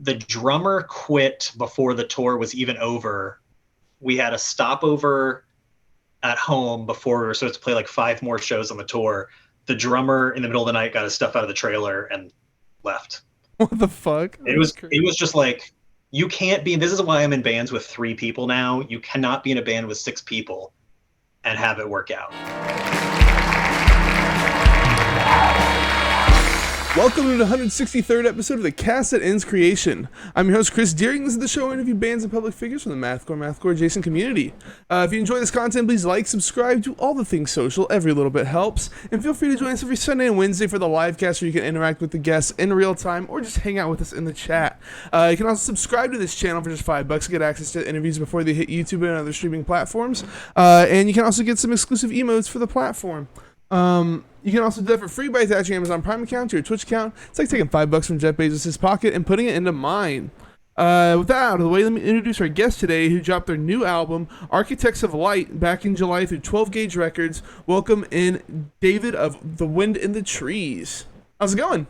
the drummer quit before the tour was even over. We had a stopover at home before we were supposed to play like 5 more shows on the tour. The drummer in the middle of the night got his stuff out of the trailer and left. What the fuck? It That's was crazy. it was just like, you can't be. This is why I'm in bands with 3 people now. You cannot be in a band with 6 people and have it work out. Welcome to the 163rd episode of the Cast That Ends Creation. I'm your host, Chris Deering. This is the show where I interview bands and public figures from the Mathcore adjacent community. If you enjoy this content, please like, subscribe, do all the things social. Every little bit helps. And feel free to join us every Sunday and Wednesday for the live cast where you can interact with the guests in real time or just hang out with us in the chat. You can also subscribe to this channel for just $5 to get access to interviews before they hit YouTube and other streaming platforms. And you can also get some exclusive emotes for the platform. You can also do that for free by attaching your Amazon Prime account to your Twitch account. It's like taking $5 from Jeff Bezos' pocket and putting it into mine. With that out of the way, let me introduce our guest today who dropped their new album, Architects of Light, back in July through 12 Gauge Records. Welcome in David of The Wind in the Trees. How's it going?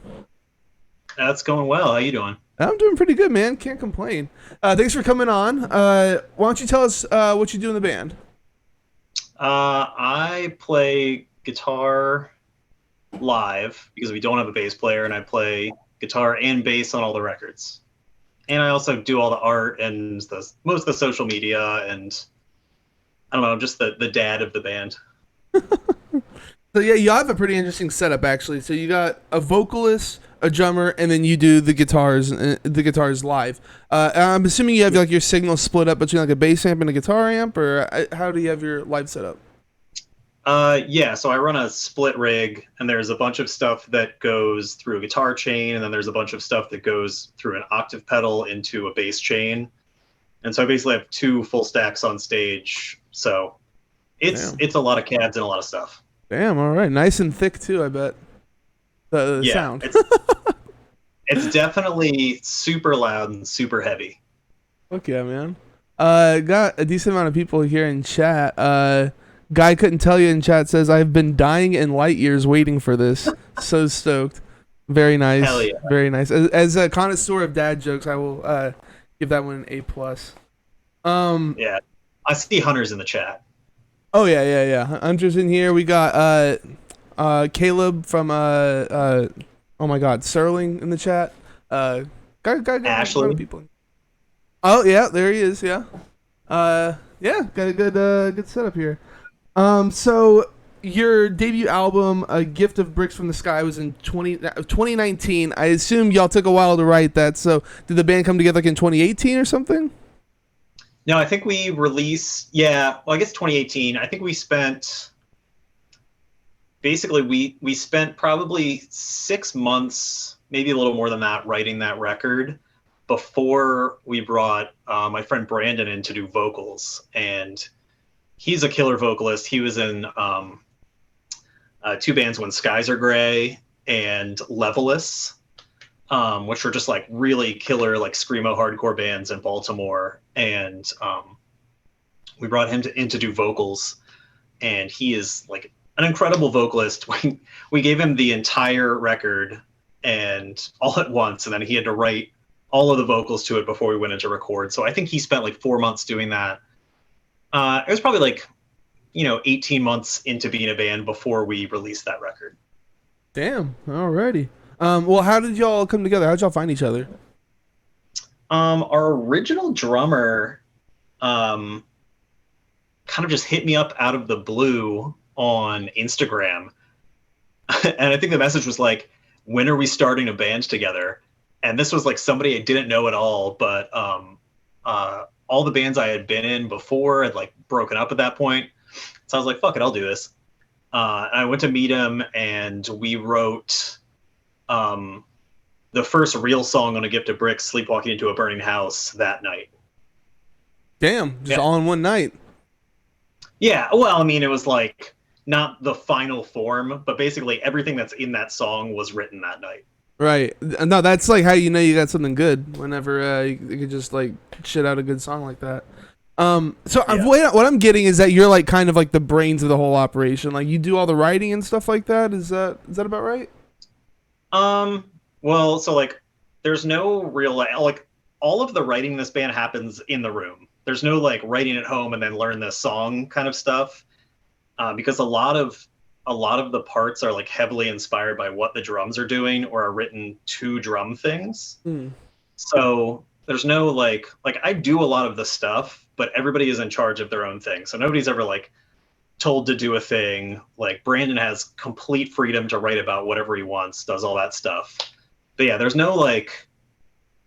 That's going well. How you doing? I'm doing pretty good, man. Can't complain. Thanks for coming on. Why don't you tell us what you do in the band? I play guitar live because we don't have a bass player, and I play guitar and bass on all the records. And I also do all the art and most of the social media, and I don't know, I'm just the dad of the band. So yeah, you have a pretty interesting setup actually. So you got a vocalist, a drummer, and then you do the guitars live. I'm assuming you have like your signal split up between like a bass amp and a guitar amp, or how do you have your live setup? Yeah, so I run a split rig, and there's a bunch of stuff that goes through a guitar chain, and then there's a bunch of stuff that goes through an octave pedal into a bass chain. And so I basically have 2 full stacks on stage. So it's a lot of cabs and a lot of stuff. Damn, all right, nice and thick too, I bet. The Yeah, sound. it's definitely super loud and super heavy. Okay, man. Got a decent amount of people here in chat. Guy couldn't tell you in chat says I've been dying in light years waiting for this. So stoked. Very nice. Hell yeah. Very nice. As a connoisseur of dad jokes, I will give that one an A+. Yeah, I see Hunter's in the chat. Oh yeah. Hunter's in here. We got Caleb from oh my god, Serling in the chat. Got Ashley. a lot of people. Oh yeah, there he is. Yeah. Yeah, got a good setup here. So your debut album, A Gift of Bricks from the Sky, was in 2019. I assume y'all took a while to write that. So did the band come together like in 2018 or something? No, I think we released, yeah, well, I guess 2018. I think we spent, basically, we spent probably 6 months, maybe a little more than that, writing that record before we brought my friend Brandon in to do vocals. And he's a killer vocalist. He was in 2 bands, When Skies Are Gray and Leveless, which were just like really killer, like screamo hardcore bands in Baltimore. And we brought him in to do vocals, and he is like an incredible vocalist. We gave him the entire record and all at once, and then he had to write all of the vocals to it before we went into record. So I think he spent like 4 months doing that. It was probably like, 18 months into being a band before we released that record. Damn. Alrighty. Well, how did y'all come together? How did y'all find each other? Our original drummer kind of just hit me up out of the blue on Instagram. And I think the message was like, when are we starting a band together? And this was like somebody I didn't know at all, but all the bands I had been in before had like broken up at that point. So I was like, fuck it, I'll do this. And I went to meet him, and we wrote the first real song on A Gift of Bricks, Sleepwalking into a Burning House, that night. Damn, just Yeah. all in one night. Yeah, well, I mean, it was like not the final form, but basically everything that's in that song was written that night. Right. No, that's like how you know you got something good whenever you could just like shit out a good song like that. So Yeah. what I'm getting is that you're like kind of like the brains of the whole operation. Like you do all the writing and stuff like that. Is that about right? Well, so like there's no real like all of the writing in this band happens in the room. There's no like writing at home and then learn this song kind of stuff, because a lot of the parts are like heavily inspired by what the drums are doing or are written to drum things. Mm. So there's no like I do a lot of the stuff, but everybody is in charge of their own thing. So nobody's ever like told to do a thing. Like Brandon has complete freedom to write about whatever he wants, does all that stuff. But yeah, there's no like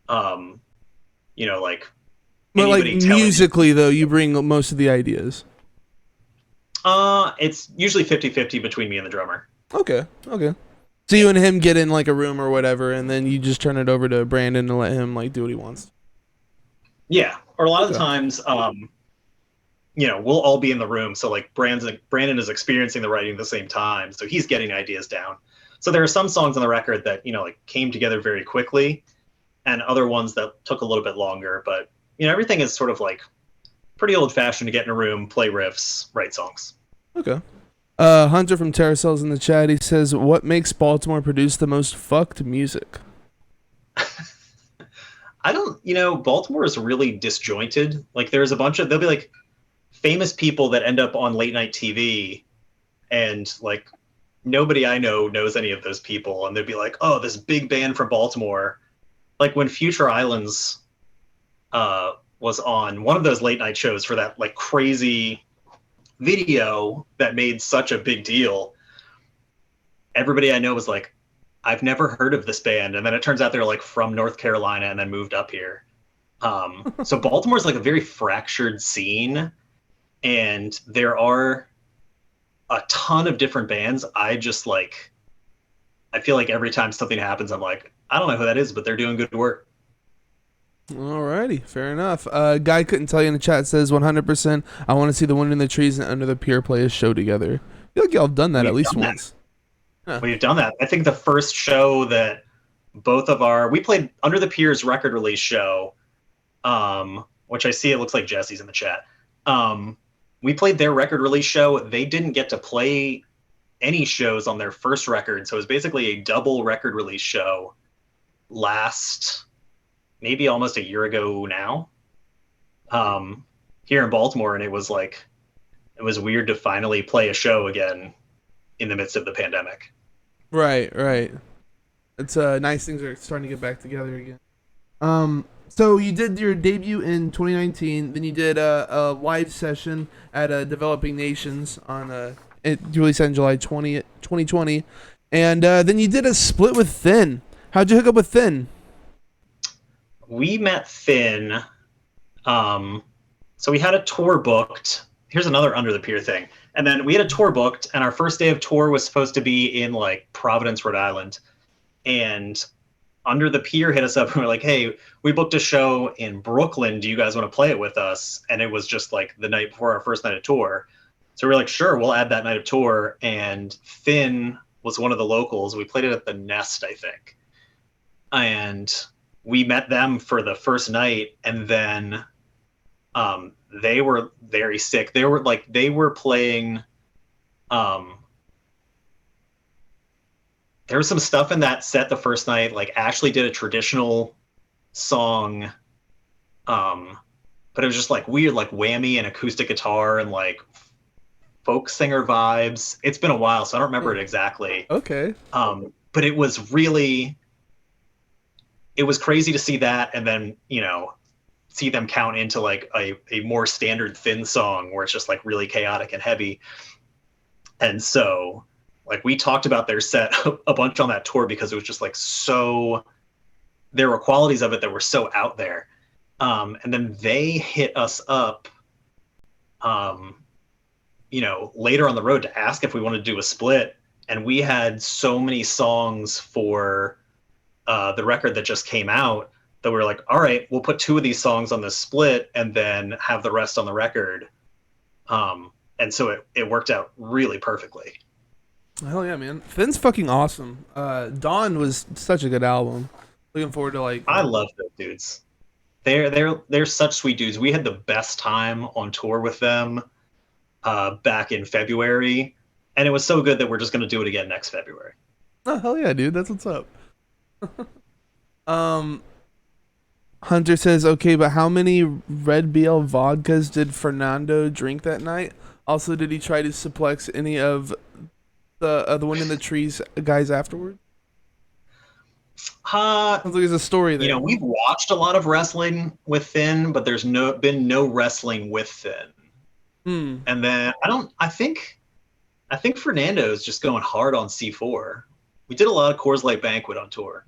um like But like anybody telling you. musically though, you bring most of the ideas. It's usually 50-50 between me and the drummer. Okay, okay. So you and him get in like a room or whatever, and then you just turn it over to Brandon and let him like do what he wants. Yeah, or a lot of the Okay. times, we'll all be in the room. So like Brandon is experiencing the writing at the same time, so he's getting ideas down. So there are some songs on the record that like came together very quickly, and other ones that took a little bit longer. But everything is sort of like pretty old fashioned to get in a room, play riffs, write songs. Okay. Hunter from Terracells in the chat. He says, "What makes Baltimore produce the most fucked music?" I don't, Baltimore is really disjointed. Like there's there'll be like famous people that end up on late night TV, and like nobody I know knows any of those people, and they'd be like, "Oh, this big band from Baltimore." Like when Future Islands was on one of those late night shows for that like crazy video that made such a big deal, everybody I know was like, "I've never heard of this band," and then it turns out they're like from North Carolina and then moved up here. So Baltimore's like a very fractured scene, and there are a ton of different bands. I feel like every time something happens, I'm like, I don't know who that is, but they're doing good work. Alrighty, fair enough. Guy couldn't tell you in the chat says 100%. I want to see the Wind in the Trees and Under the Pier play a show together. I feel like y'all have done that at We've least done that. once. Huh. We've done that. I think the first show that we played Under the Pier's record release show, which I see it looks like Jesse's in the chat. We played their record release show. They didn't get to play any shows on their first record, so it was basically a double record release show last maybe almost a year ago now, here in Baltimore, and it was weird to finally play a show again in the midst of the pandemic. Right, right. It's nice things are starting to get back together again. So you did your debut in 2019, then you did a live session at Developing Nations on you released that in July 20th, 2020, and then you did a split with Thin. How'd you hook up with Thin? We met Finn. So we had a tour booked. Here's another Under the Pier thing. And then we had a tour booked, and our first day of tour was supposed to be in like Providence, Rhode Island. And Under the Pier hit us up and we're like, "Hey, we booked a show in Brooklyn. Do you guys want to play it with us?" And it was just like the night before our first night of tour. So we're like, "Sure, we'll add that night of tour." And Finn was one of the locals. We played it at the Nest, I think. And we met them for the first night, and then they were very sick. They were playing. There was some stuff in that set the first night. Like Ashley did a traditional song, but it was just like weird, like whammy and acoustic guitar and like folk singer vibes. It's been a while, so I don't remember it exactly. Okay. But it was crazy to see that, and then see them count into like a more standard Thin song where it's just like really chaotic and heavy. And so like we talked about their set a bunch on that tour because it was just like so, there were qualities of it that were so out there. And then they hit us up later on the road to ask if we wanted to do a split, and we had so many songs for the record that just came out that we were like, all right, we'll put 2 of these songs on this split and then have the rest on the record. And so it worked out really perfectly. Hell yeah, man. Finn's fucking awesome. Dawn was such a good album. Looking forward to like. I love those dudes. They're such sweet dudes. We had the best time on tour with them back in February, and it was so good that we're just going to do it again next February. Oh hell yeah, dude. That's what's up. Um, Hunter says, okay, but how many Red BL vodkas did Fernando drink that night? Also, did he try to suplex any of the one in the trees guys afterward? Uh, Sounds like there's a story there. we've watched a lot of wrestling with Finn, but there's been no wrestling with Finn. Hmm. And then I think Fernando is just going hard on C4. We did a lot of Coors Light Banquet on tour.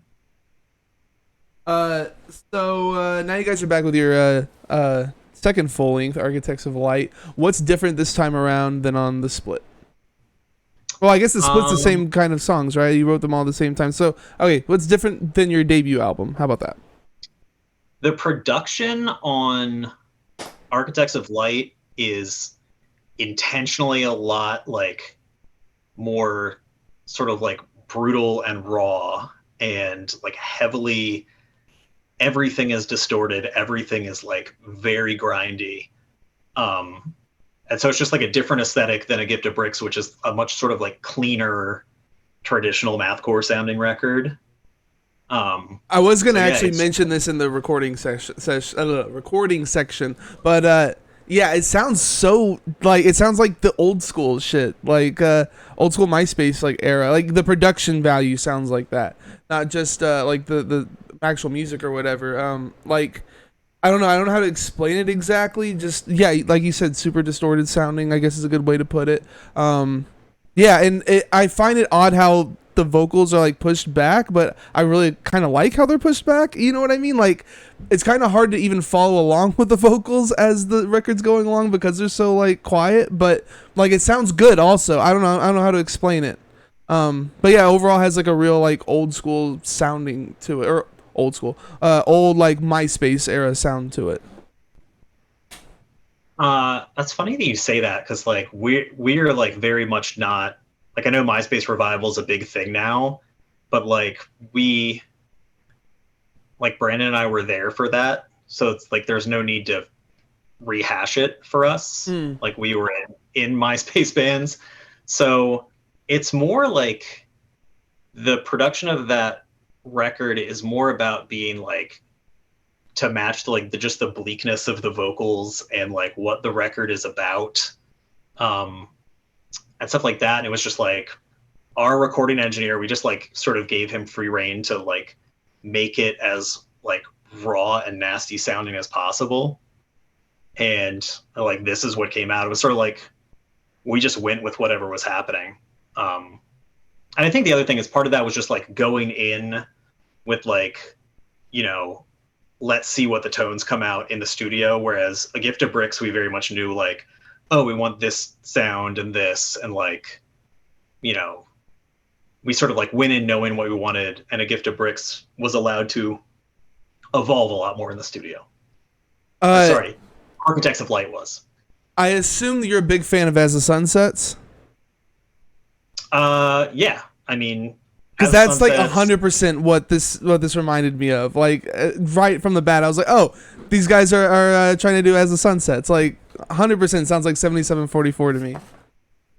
Uh, so now you guys are back with your second full length, Architects of Light. What's different this time around than on the split? Well, I guess the split's the Um, same kind of songs, right? You wrote them all at the same time. So, okay, what's different than your debut album? How about that? the production on Architects of Light is intentionally a lot like more sort of like brutal and raw and like heavily everything is distorted, everything is like very grindy. Um and so it's just like a different aesthetic than A Gift of Bricks, which is a much sort of like cleaner traditional mathcore sounding record. I was gonna So yeah, actually it's mention this in the recording section, but yeah, it sounds so like it sounds like the old school shit, like old school MySpace like era. Like the production value sounds like that, not just like the actual music or whatever. Like I don't know how to explain it exactly. Just yeah, like you said, super distorted sounding, I guess is a good way to put it. Yeah, and I find it odd how the vocals are like pushed back, but I really kind of like how they're pushed back. You know what I mean? Like, it's kind of hard to even follow along with the vocals as the record's going along because they're so like quiet. But like, it sounds good. Also, I don't know how to explain it. But yeah, overall has like a real like old school sounding to it, or old school, old like MySpace era sound to it. That's funny that you say that because like we're like very much not like I know MySpace revival is a big thing now, but like Brandon and I were there for that, so it's like there's no need to rehash it for us. Hmm. Like we were in MySpace bands, so it's more like the production of that record is more about being like to match like the just the bleakness of the vocals and like what the record is about, um and stuff like that. And it was just like our recording engineer, we just like sort of gave him free reign to like make it as like raw and nasty sounding as possible. And like this is what came out. It was sort of like we just went with whatever was happening. And I think the other thing is part of that was just like going in with like, you know, let's see what the tones come out in the studio. Whereas A Gift of Bricks, we very much knew like, oh, we want this sound and this, and like, you know, we sort of like went in knowing what we wanted, and A Gift of Bricks was allowed to evolve a lot more in the studio. Or Uh, sorry, Architects of Light was. I assume that you're a big fan of As the Sun Sets. Yeah, I mean, Because As the that's Sun like Sets. 100% what this reminded me of. Like right from the bat, I was like, oh, these guys are trying to do As the Sun Sets. Like 100% sounds like 7744 to me.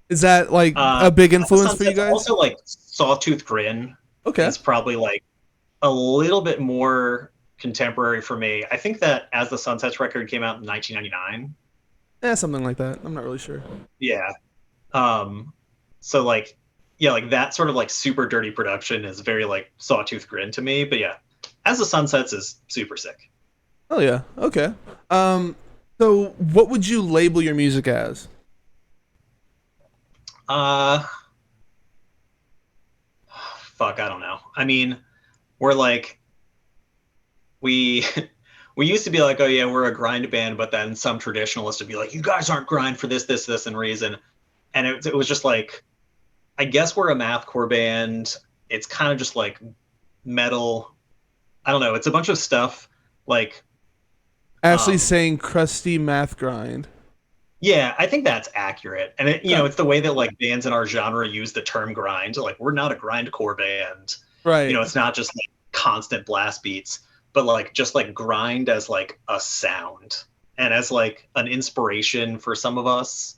Is that like a big As the influence Sun for you Sets guys? also like Sawtooth Grin Okay. is probably like a little bit more contemporary for me. I think that As the Sun Sets record came out in 1999. Yeah, something like that. I'm not really sure. Yeah. Um, so like, yeah, like that sort of like super dirty production is very like Sawtooth Grin to me. But yeah, As the Sun Sets is super sick. Oh yeah. Okay. Um. So what would you label your music as? Uh, fuck, I don't know. I mean, we're like we we used to be like, oh yeah, we're a grind band, but then some traditionalists would be like, you guys aren't grind for this, and reason. And it was just like, I guess we're a mathcore band. It's kind of just like metal. I don't know. It's a bunch of stuff like, Ashley's um, saying crusty math grind. yeah, I think that's accurate. And Okay. it's the way that like bands in our genre use the term grind. Like we're not a grindcore band. Right. It's not just like constant blast beats, but like just like grind as like a sound and as like an inspiration for some of us,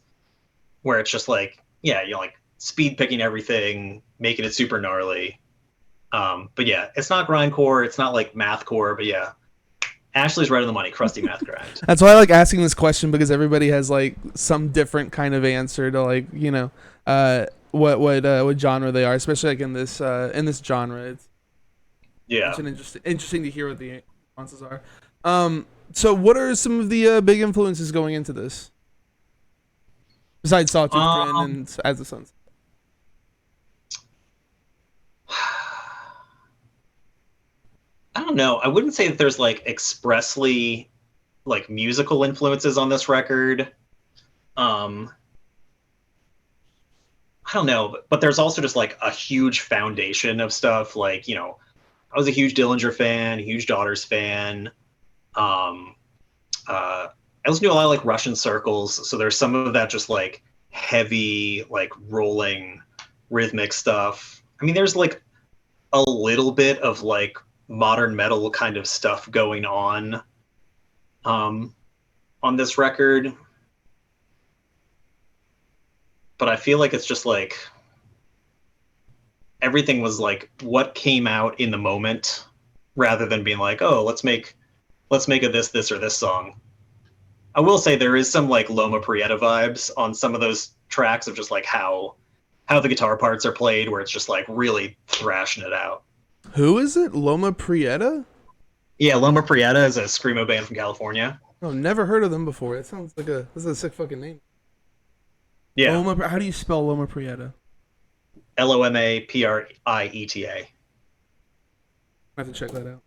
where it's just like, yeah, like speed picking everything, making it super gnarly. But yeah, it's not grindcore. It's not like mathcore. But yeah, Ashley's right on the money. Crusty math grind. That's why I like asking this question because everybody has like some different kind of answer to like what genre they are, especially like in this genre. It's Yeah. an interesting to hear what the responses are. So what are some of the big influences going into this besides Sawtooth Grin Um, and As the Suns? I don't know. I wouldn't say that there's like expressly like musical influences on this record. Um, I don't know, but there's also just like a huge foundation of stuff. Like, I was a huge Dillinger fan, huge Daughters fan. Um, I also do a lot of like Russian circles, so there's some of that just like heavy, like rolling rhythmic stuff. I mean, there's like a little bit of like modern metal kind of stuff going um, on this record, but I feel like it's just like everything was like what came out in the moment rather than being like, oh, let's make a this or this song. I will say there is some like Loma Prieta vibes on some of those tracks of just like how the guitar parts are played, where it's just like really thrashing it out. Who is it? Loma Prieta? Yeah, Loma Prieta is a screamo band from California. Oh, never heard of them before. It sounds like this is a sick fucking name. Yeah, Loma. How do you spell Loma Prieta? Lomaprieta. I have to check that out.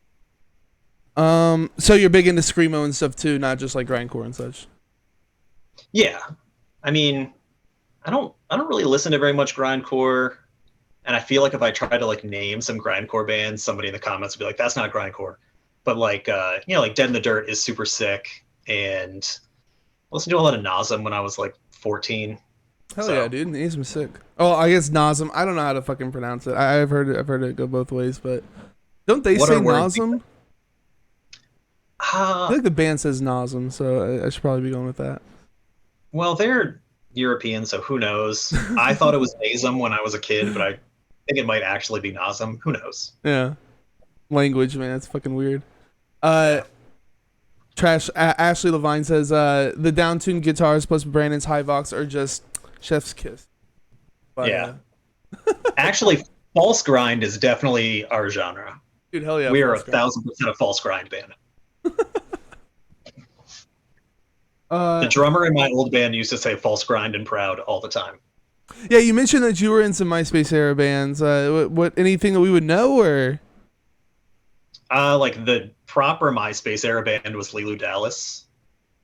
So you're big into screamo and stuff too, not just like grindcore and such. Yeah, I mean, I don't really listen to very much grindcore, and I feel like if I try to like name some grindcore bands, somebody in the comments would be like, "That's not grindcore." But like like Dead in the Dirt is super sick, and I listened to a lot of Nasum when I was like 14. Hell So yeah, dude. Nasum's sick. Oh, I guess Nasum. I don't know how to fucking pronounce it. I've heard it go both ways, but don't they what say are words? Nasum? I Uh, feel like the band says Nasum, so I should probably be going with that. well, they're European, so who knows? I thought it was Nasum when I was a kid, but I think it might actually be Nasum. Who knows? Yeah, language, man. It's fucking weird. Uh, Yeah. Ashley Levine says the downtuned guitars plus Brandon's high vox are just chef's kiss. But Yeah. Actually, false grind is definitely our genre. dude, hell yeah, We are false grind. 1,000% a false grind band. The Uh, drummer in my old band used to say false grind and proud all the time. yeah, you mentioned that you were in some MySpace era bands. What anything that we would know or? Like the proper MySpace era band was Lilu Dallas.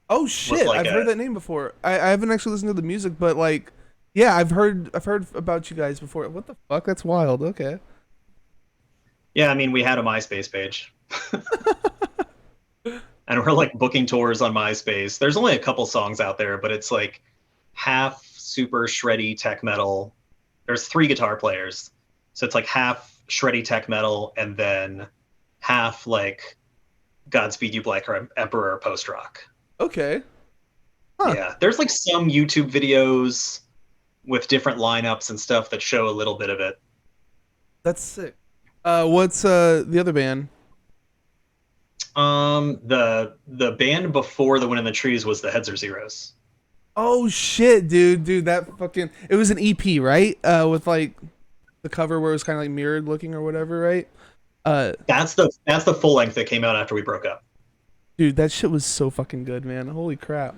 Oh Was shit, like I've heard that name before. I haven't actually listened to the music, but like, yeah, I've heard about you guys before. What the fuck? That's wild. Okay. Yeah, I mean we had a MySpace page. And we're like booking tours on MySpace. There's only a couple songs out there, but it's like half super shreddy tech metal. There's three guitar players. So it's like half shreddy tech metal and then half like Godspeed You Black Emperor post rock. Okay. Huh. Yeah, there's like some YouTube videos with different lineups and stuff that show a little bit of it. That's sick. What's the other band? The band before the Wind in the Trees was the Heads or Zeros. Oh shit, dude, that fucking it was an EP, right? With like the cover where it was kind of like mirrored looking or whatever, right? Uh, That's the full length that came out after we broke up. dude, that shit was so fucking good, man. Holy crap.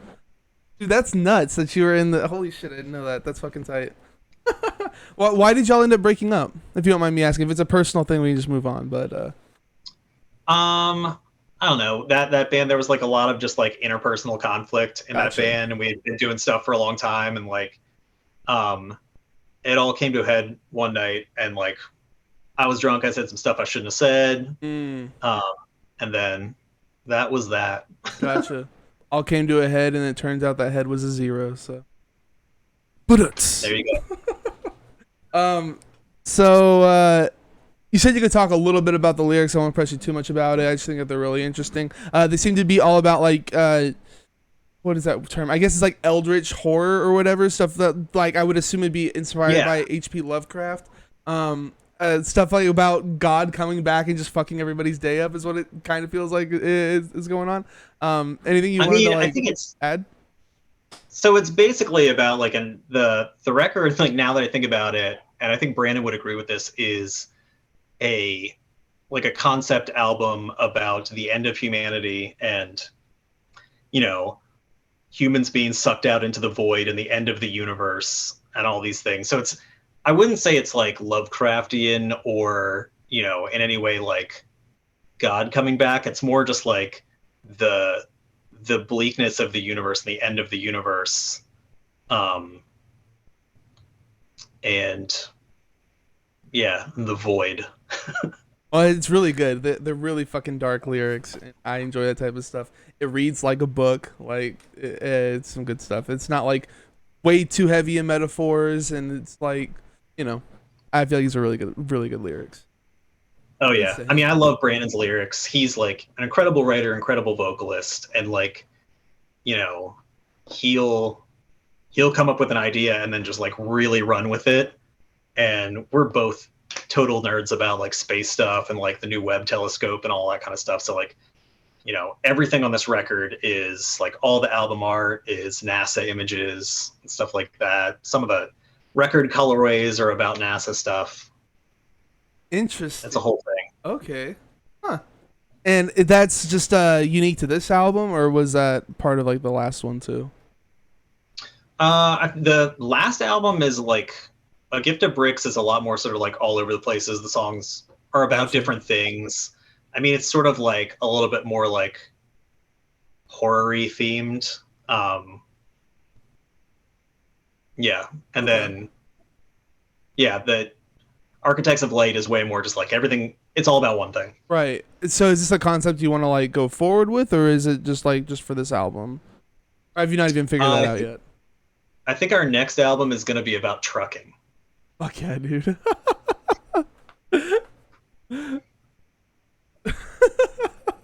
Dude, that's nuts that you were in the holy shit, I didn't know that. That's fucking tight. Why did y'all end up breaking up? If you don't mind me asking. If it's a personal thing, we can just move on, but I don't know. That band, there was like a lot of just like interpersonal conflict in gotcha. that band, and we had been doing stuff for a long time, and like um it all came to a head one night, and like I was drunk, I said some stuff I shouldn't have said. Mm, Um and then that was that. gotcha. All came to a head and it turns out that head was a zero, so but There you go. so you said you could talk a little bit about the lyrics. I won't press you too much about it. I just think that they're really interesting. They seem to be all about like what is that term? I guess it's like eldritch horror or whatever stuff that like I would assume would be inspired Yeah. by H.P. Lovecraft. Stuff like about God coming back and just fucking everybody's day up is what it kind of feels like is going on. Anything you I wanted to mean, I like think it's add? so it's basically about like the record. Like now that I think about it, and I think Brandon would agree with this, is a like a concept album about the end of humanity and you know humans being sucked out into the void and the end of the universe and all these things. So it's I wouldn't say it's like Lovecraftian or in any way like God coming back. It's more just like the the bleakness of the universe and the end of the universe. Um, and yeah, the void. Oh, it's really good. They're really fucking dark lyrics. I enjoy that type of stuff. It reads like a book. Like it's some good stuff. It's not like way too heavy in metaphors, and it's like you know, I feel like these are really good lyrics. Oh Good yeah. I stuff. mean, I love Brandon's lyrics. He's like an incredible writer, incredible vocalist, and like, you know, he'll he'll come up with an idea and then just like really run with it. And we're both total nerds about like space stuff and like the new Webb telescope and all that kind of stuff. So like, everything on this record is like all the album art is NASA images and stuff like that. Some of the record colorways are about NASA stuff. It's a Interesting. whole thing. Okay. Huh. And that's just unique to this album, or was that part of like the last one too? The last album is like A Gift of Bricks is a lot more sort of like all over the places. The songs are about Gotcha. different things. I mean, it's sort of like a little bit more like horror-y themed. Yeah. And Okay. then, yeah, the Architects of Light is way more just like everything. It's all about one thing. Right. So is this a concept you want to like go forward with, or is it just like just for this album? Or have you not even figured that Uh, I out think yet? I think our next album is going to be about trucking. Fuck yeah, dude.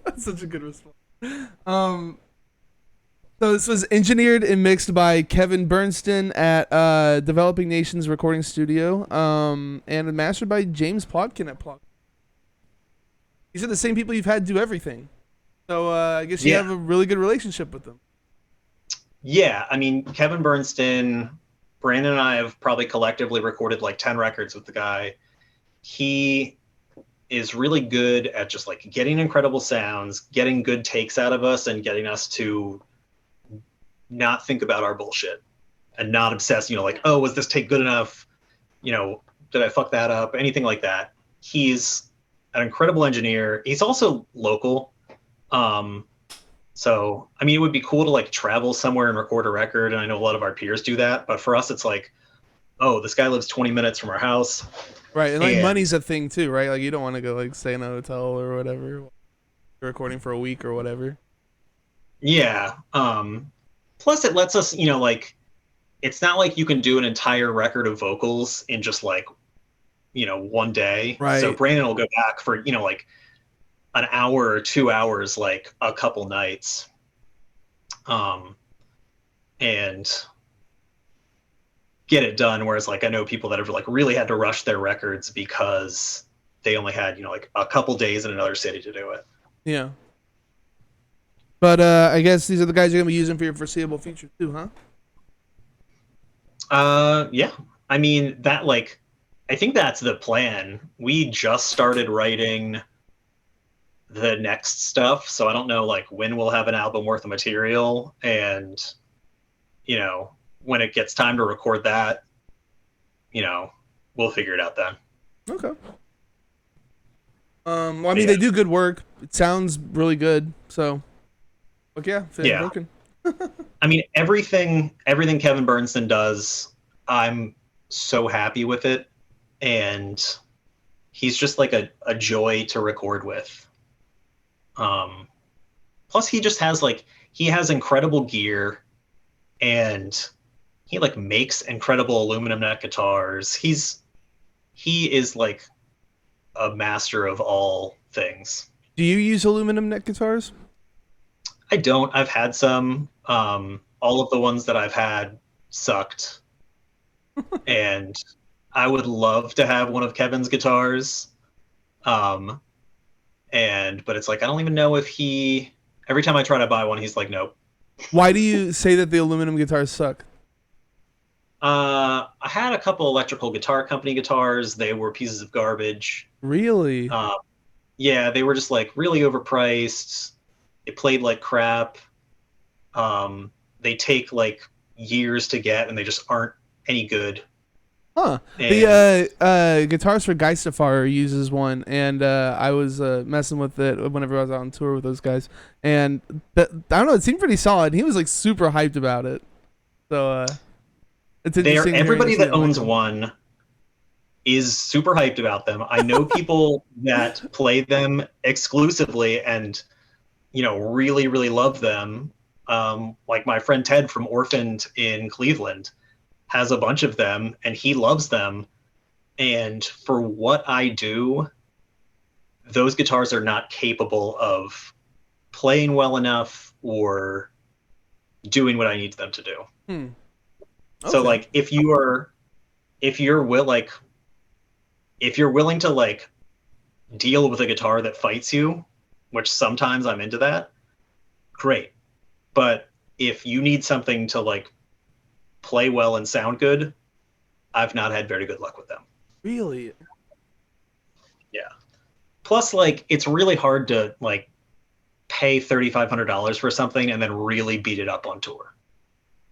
That's such a good response. Um, so this was engineered and mixed by Kevin Bernstein at Developing Nations Recording Studio, and mastered by James Plotkin at Plotkin. These are the same people you've had do everything. So I guess you Yeah. have a really good relationship with them. Yeah. I mean, Kevin Bernstein, Brandon and I have probably collectively recorded like 10 records with the guy. He is really good at just like getting incredible sounds, getting good takes out of us, and getting us to not think about our bullshit and not obsess, like, oh, was this take good enough? Did I fuck that up? Anything like that. He's an incredible engineer. He's also local. Um, so, I mean, it would be cool to like travel somewhere and record a record. And I know a lot of our peers do that. But for us, it's like, oh, this guy lives 20 minutes from our house. Right, and like And money's a thing too, right? Like you don't want to go like stay in a hotel or whatever. You're recording for a week or whatever. yeah. Plus, it lets us, like, it's not like you can do an entire record of vocals in just like, one day. So Right. Brandon will go back for, like an hour or 2 hours, like a couple nights. Um, and get it done. Whereas like I know people that have like really had to rush their records because they only had, like a couple days in another city to do it. Yeah. But I guess these are the guys you're gonna be using for your foreseeable future too, huh? Yeah. I mean, that like, I think that's the plan. We just started writing the next stuff. So I don't know like when we'll have an album worth of material. And, when it gets time to record that, you know, we'll figure it out then. Okay. Well, I But mean, yeah. they do good work. It sounds really good. So, fuck yeah, fan Yeah. broken. I mean, everything Kevin Bernstein does, I'm so happy with it. And he's just like a joy to record with. Um, Plus he just has like he has incredible gear and he like makes incredible aluminum neck guitars. He is like a master of all things. Do you use aluminum neck guitars? I don't. I've had some. All of the ones that I've had sucked, and I would love to have one of Kevin's guitars. Um, but it's like I don't even know if he. Every time I try to buy one, he's like, nope. Why do you say that the aluminum guitars suck? I had a couple electrical guitar company guitars. They were pieces of garbage. Really? Uh, yeah, they were just like really overpriced. They played like crap. They take like years to get, and they just aren't any good. Huh. And The Guitars for Geistafar uses one, and I was messing with it whenever I was out on tour with those guys, and I don't know, it seemed pretty solid. He was like super hyped about it, so it's they're interesting hearing everybody that he that didn't like owns them. one is super hyped about them. I know people that play them exclusively and really really love them. Like my friend Ted from Orphaned in Cleveland has a bunch of them and he loves them. And for what I do, those guitars are not capable of playing well enough or doing what I need them to do. Hmm. So Okay. like if you're will like if you're willing to like deal with a guitar that fights you, which sometimes I'm into that, great. But if you need something to like play well and sound good, I've not had very good luck with them. Really? Yeah. Plus, like, it's really hard to like pay $3,500 for something and then really beat it up on tour.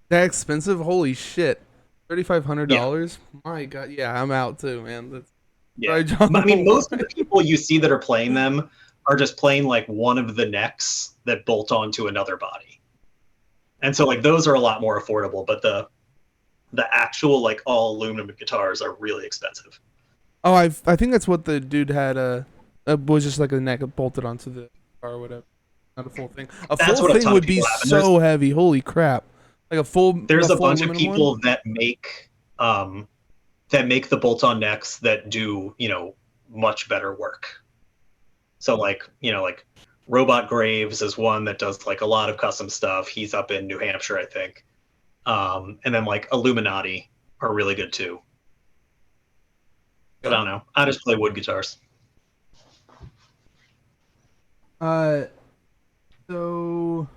That expensive? Holy shit! thirty-five hundred Yeah. dollars. My God. Yeah, I'm out too, man. That's Yeah. sorry, John. I mean, most of the people you see that are playing them are just playing like one of the necks that bolt onto another body. And so like those are a lot more affordable, but the actual like all aluminum guitars are really expensive. Oh, I think that's what the dude had. Was just like a neck bolted onto the car or whatever. Not a full thing. A That's full what a thing ton of would be people have. And there's so heavy. Holy crap! Like there's a a full bunch of aluminum one. people um that make the bolt-on necks that do, much better work. So like, like Robot Graves is one that does like a lot of custom stuff. He's up in New Hampshire, I think. And then like Illuminati are really good too. But I Yeah. don't know. I just play wood guitars. Uh, so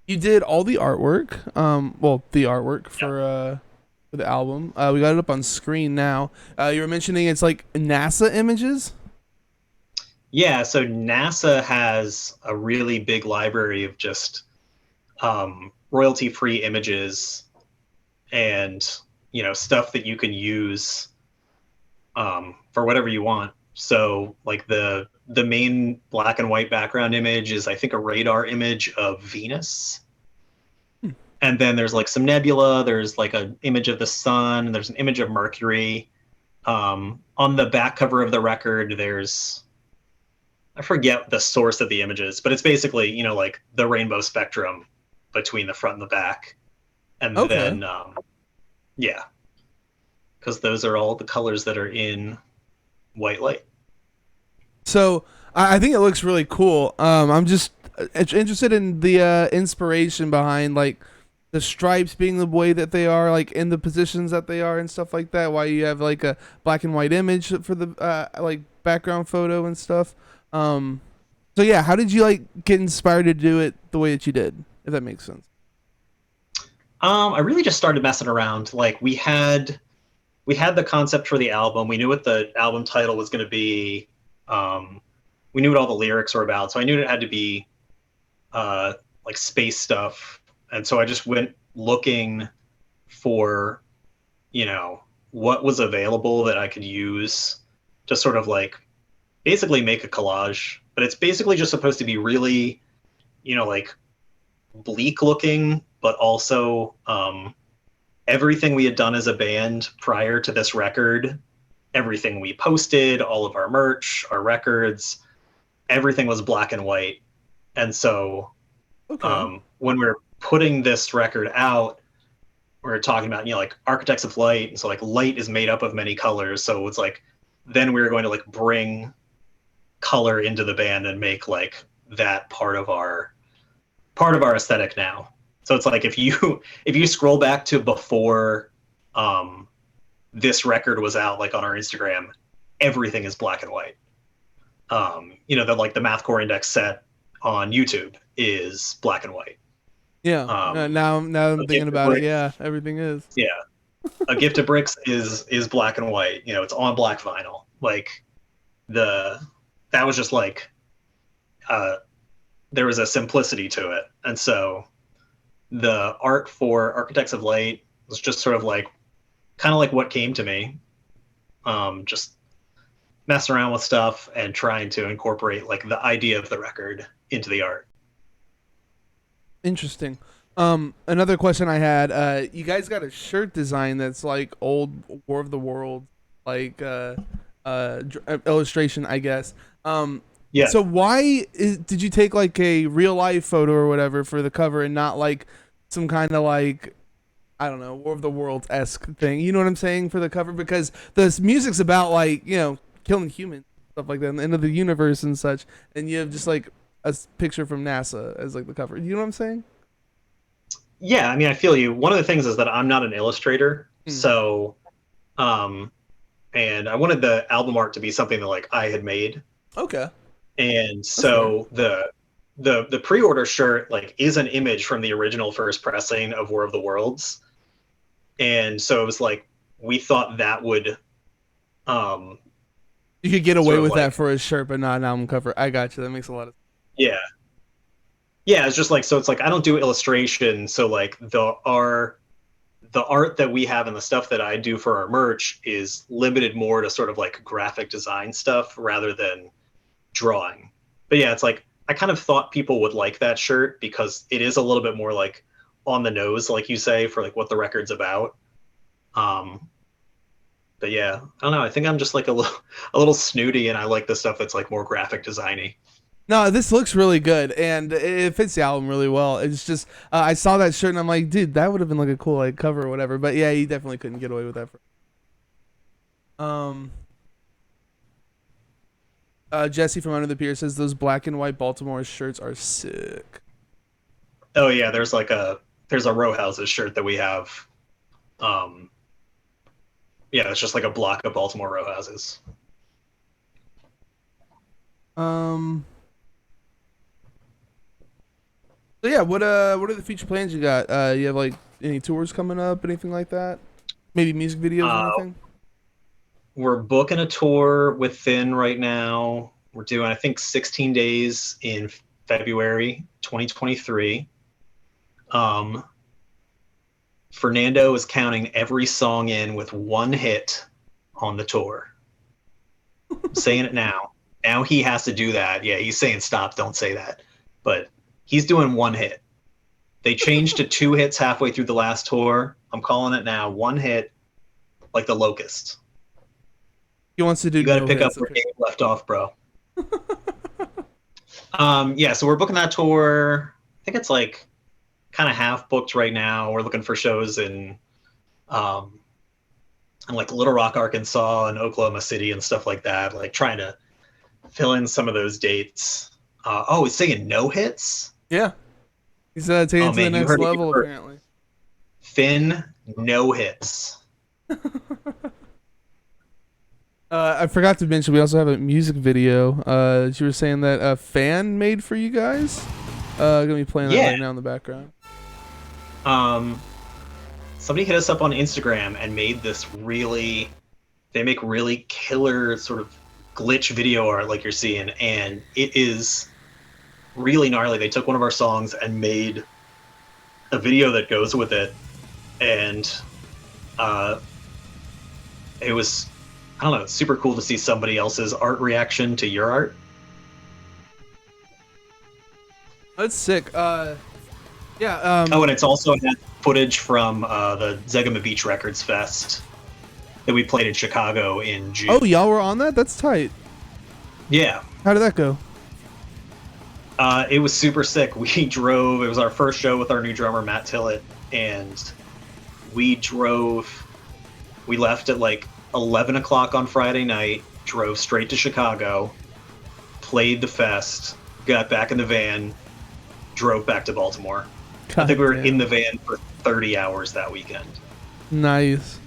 you did all the artwork. Well, the artwork Yeah. for the album. We got it up on screen now. You were mentioning it's like NASA images. Yeah, so NASA has a really big library of just royalty-free images and stuff that you can use for whatever you want. So like the main black and white background image is I think a radar image of Venus. And then there's like some nebula, there's like an image of the sun, and there's an image of Mercury. On the back cover of the record, there's I forget the source of the images, but it's basically, like the rainbow spectrum between the front and the back. And Okay. then yeah, because those are all the colors that are in white light. So I think it looks really cool. I'm just interested in the inspiration behind like the stripes being the way that they are, like in the positions that they are and stuff like that. Why you have like a black and white image for the like background photo and stuff. Um, so yeah, how did you like get inspired to do it the way that you did? If that makes sense. I really just started messing around. Like we had the concept for the album. We knew what the album title was going to be. Um, we knew what all the lyrics were about, so I knew it had to be uh, like space stuff. And so I just went looking for, what was available that I could use to sort of like basically make a collage. But it's basically just supposed to be really, like bleak looking, but also everything we had done as a band prior to this record, everything we posted, all of our merch, our records, everything was black and white. And so Okay. when we were putting this record out, we are talking about, like architects of light. And so like light is made up of many colors. So it's like, then we were going to like bring color into the band and make like that part of our aesthetic now. So it's like if you scroll back to before this record was out, like on our Instagram, everything is black and white. The like the Mathcore Index set on YouTube is black and white. Yeah. Now I'm thinking about it. Yeah, everything is. Yeah. A Gift of Bricks is black and white. It's on black vinyl. Like that was just like there was a simplicity to it. And so the art for Architects of Light was just sort of like kind of like what came to me. Just messing around with stuff and trying to incorporate like the idea of the record into the art. Interesting. Another question I had, you guys got a shirt design that's like old War of the Worlds, like illustration, I guess. Yeah. So why did you take like a real life photo or whatever for the cover and not like some kind of like, I don't know, War of the Worlds-esque thing? You know what I'm saying, for the cover? Because the music's about like, killing humans, stuff like that, and the end of the universe and such, and you have just like a picture from NASA as like the cover. You know what I'm saying? Yeah, I mean, I feel you. One of the things is that I'm not an illustrator, so, and I wanted the album art to be something that like I had made. Okay. And so the pre-order shirt like is an image from the original first pressing of War of the Worlds, and so it was like we thought that would, you could get away with that for a shirt, but not an album cover. I got you. That makes a lot of sense. Yeah, it's just like, so it's like I don't do illustration, so like the art that we have and the stuff that I do for our merch is limited more to sort of like graphic design stuff rather than drawing. But yeah, it's like I kind of thought people would like that shirt because it is a little bit more like on the nose, like you say, for like what the record's about. But yeah, I don't know. I think I'm just like a little snooty, and I like the stuff that's like more graphic designy. No, this looks really good, and it fits the album really well. It's just I saw that shirt and I'm like, dude, that would have been like a cool like cover or whatever. But yeah, you definitely couldn't get away with that. Jesse from Under the Pier says those black and white Baltimore shirts are sick. Oh yeah, there's a row houses shirt that we have. Yeah, it's just like a block of Baltimore row houses. So yeah, what are the future plans you got? You have like any tours coming up, anything like that? Maybe music videos or anything? We're booking a tour with Finn right now. We're doing, I think, 16 days in February 2023. Fernando is counting every song in with one hit on the tour. I'm saying it now. Now he has to do that. Yeah, he's saying stop, don't say that. But he's doing one hit. They changed to 2 hits halfway through the last tour. I'm calling it now. 1 hit, like the Locust. He wants to do. You got to pick up where Dave left off, bro. Yeah, so we're booking that tour. I think it's like kind of half booked right now. We're looking for shows in like Little Rock, Arkansas, and Oklahoma City and stuff like that. Like trying to fill in some of those dates. He's saying no hits. Yeah, he's taking it to the next level apparently. Finn, no hits. I forgot to mention we also have a music video. You were saying that a fan made for you guys. Gonna be playing that right now in the background. Somebody hit us up on Instagram and made this they make really killer sort of glitch video art like you're seeing, and it is really gnarly. They took one of our songs and made a video that goes with it, and it was, I don't know, it's super cool to see somebody else's art reaction to your art. That's sick. Yeah. And it's also had footage from the Zegama Beach Records Fest that we played in Chicago in June. Oh, y'all were on that? That's tight. Yeah. How did that go? It was super sick. We drove. It was our first show with our new drummer, Matt Tillett, and we left at like 11 o'clock on Friday night, drove straight to Chicago, played the fest, got back in the van, drove back to Baltimore. I think we were in the van for 30 hours that weekend. Nice.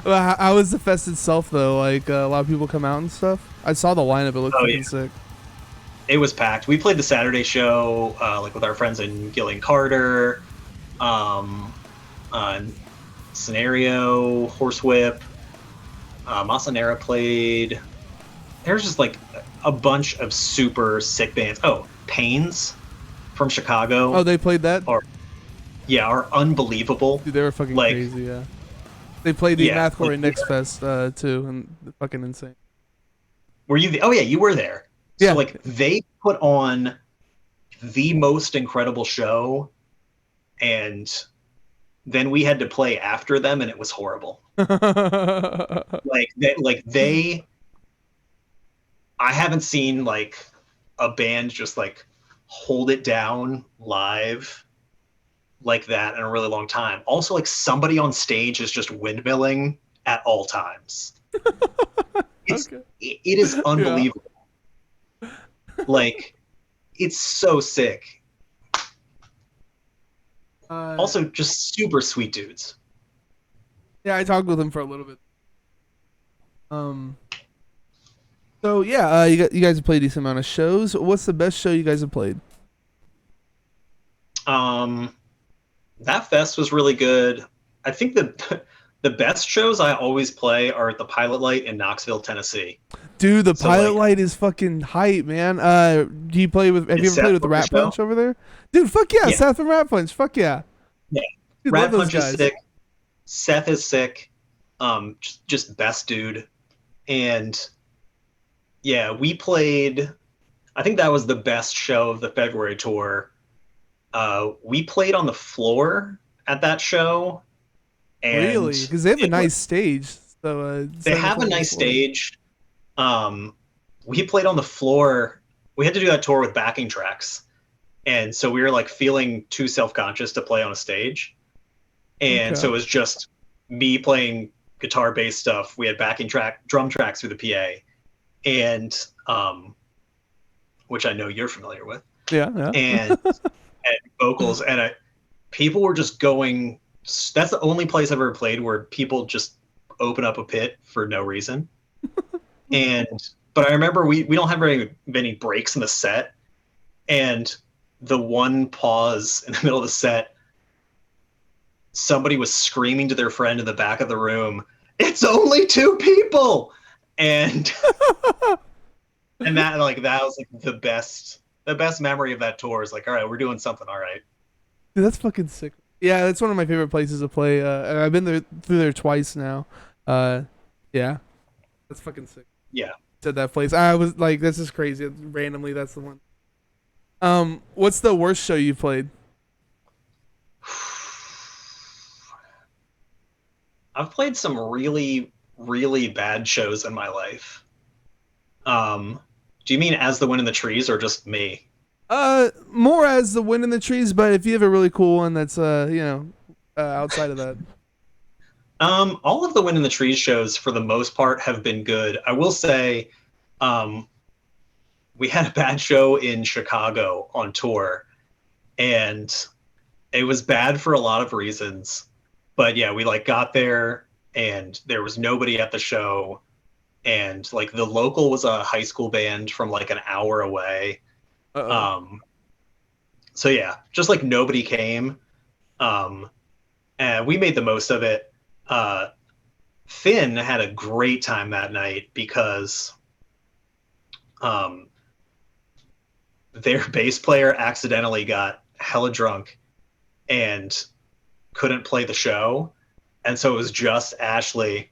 Well, how was the fest itself though? Like a lot of people come out and stuff. I saw the lineup; it looked Oh fucking yeah, sick. it was packed. We played the Saturday show like with our friends in Gillian Carter, um, Scenario, Horsewhip, Masanera played. There's just like a bunch of super sick bands. Oh, Pains from Oh, Chicago they played that. are are unbelievable. Dude, they were fucking Like crazy. Yeah, they played the yeah, Mathcore like and Next Fest too, and fucking insane. were you? Oh yeah, you were there. So Yeah. like they put on the most incredible show, and then we had to play after them, and it was horrible. Like they, I haven't seen like a band just like hold it down live like that in a really long time. Also, like somebody on stage is just windmilling at all times. It's Okay. it is Yeah. unbelievable. Like it's so sick. Uh, Also, just super sweet dudes. yeah, I talked with him for a little bit. Um. So yeah, you guys have played a decent amount of shows. What's the best show you guys have played? Um, that fest was really good. I think the the best shows I always play are at the Pilot Light in Knoxville, Tennessee. Dude, the So Pilot like, Light is fucking hype, man. Do you play with? Have you is ever played Seth with on the Rat show? Punch over there? Dude, fuck yeah, Yeah, Seth from Rat Punch. Fuck yeah, yeah. dude, love Rat those Punch is guys. sick. Seth is sick. Just best dude. And yeah, we played. I think that was the best show of the February tour. We played on the floor at that show, and Really? Because they have a it was, nice stage. So they setting up have a on the nice floor. stage. Um, we played on the floor. We had to do that tour with backing tracks, and so we were like feeling too self-conscious to play on a stage, and Okay. so it was just me playing guitar bass stuff. We had backing track drum tracks through the PA, and which I know you're familiar with, Yeah, yeah. and vocals, and people were just going. That's the only place I've ever played where people just open up a pit for no reason. And but I remember we don't have very many breaks in the set, and the one pause in the middle of the set, somebody was screaming to their friend in the back of the room, "It's only two people!" And and that was like the best memory of that tour is like, all right, we're doing something, all right. Dude, that's fucking sick. Yeah, that's one of my favorite places to play. And I've been there through there twice now. Uh, yeah, that's fucking sick. Yeah. Said that place. I was like, this is crazy. Randomly, that's the one. What's the worst show you played? I've played some really, really bad shows in my life. Um, do you mean as the wind in the trees or just me? More as the wind in the trees, but if you have a really cool one that's outside of that. All of the wind in the trees shows for the most part have been good. I will say, um, we had a bad show in Chicago on tour, and it was bad for a lot of reasons. But yeah, we like got there and there was nobody at the show, and like the local was a high school band from like an hour away. Uh oh. Um, so yeah, just like nobody came. Um, and we made the most of it. Uh, Finn had a great time that night because um, their bass player accidentally got hella drunk and couldn't play the show. And so it was just Ashley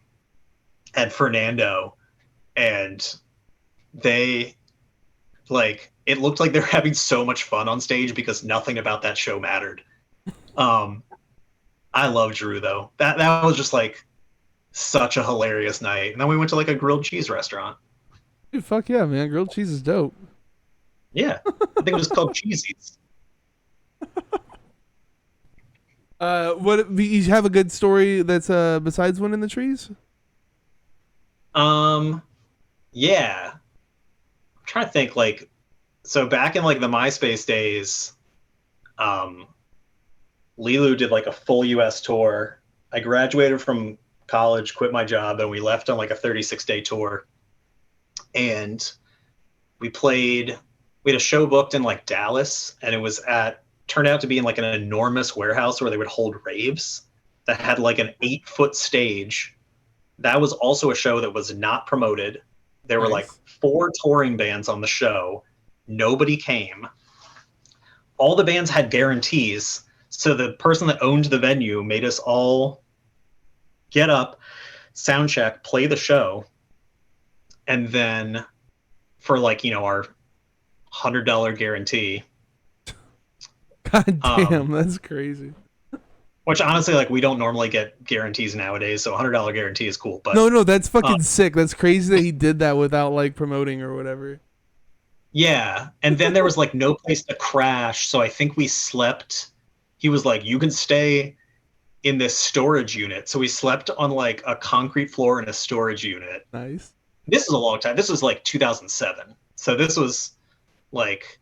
and Fernando. And they, like, it looked like they were having so much fun on stage because nothing about that show mattered. Um, I love Drew, though. That was just like such a hilarious night. And then we went to like a grilled cheese restaurant. Dude, fuck yeah, man. Grilled cheese is dope. Yeah, I think it was called Cheesies. What you have a good story that's besides one in the trees? Um, yeah, I'm trying to think. Like, so back in like the MySpace days, um, Lilu did like a full U.S. tour, I graduated from college, quit my job, and we left on like a 36-day tour. And we played. We had a show booked in like Dallas, and it was at turned out to be in like an enormous warehouse where they would hold raves that had like an 8-foot stage. That was also a show that was not promoted. There were like Nice. 4 touring bands on the show. Nobody came. All the bands had guarantees. So the person that owned the venue made us all get up, sound check, play the show, and then for like, our $100 guarantee, God damn, um, that's crazy. which honestly, like, we don't normally get guarantees nowadays, so $100 guarantee is cool. But No, that's um, fucking sick. That's crazy that he did that without like promoting or whatever. yeah, and then there was like no place to crash, so I think we slept. He was like, "You can stay in this storage unit." So we slept on like a concrete floor in a storage unit. Nice. This is a long time. This was like 2007. So this was like,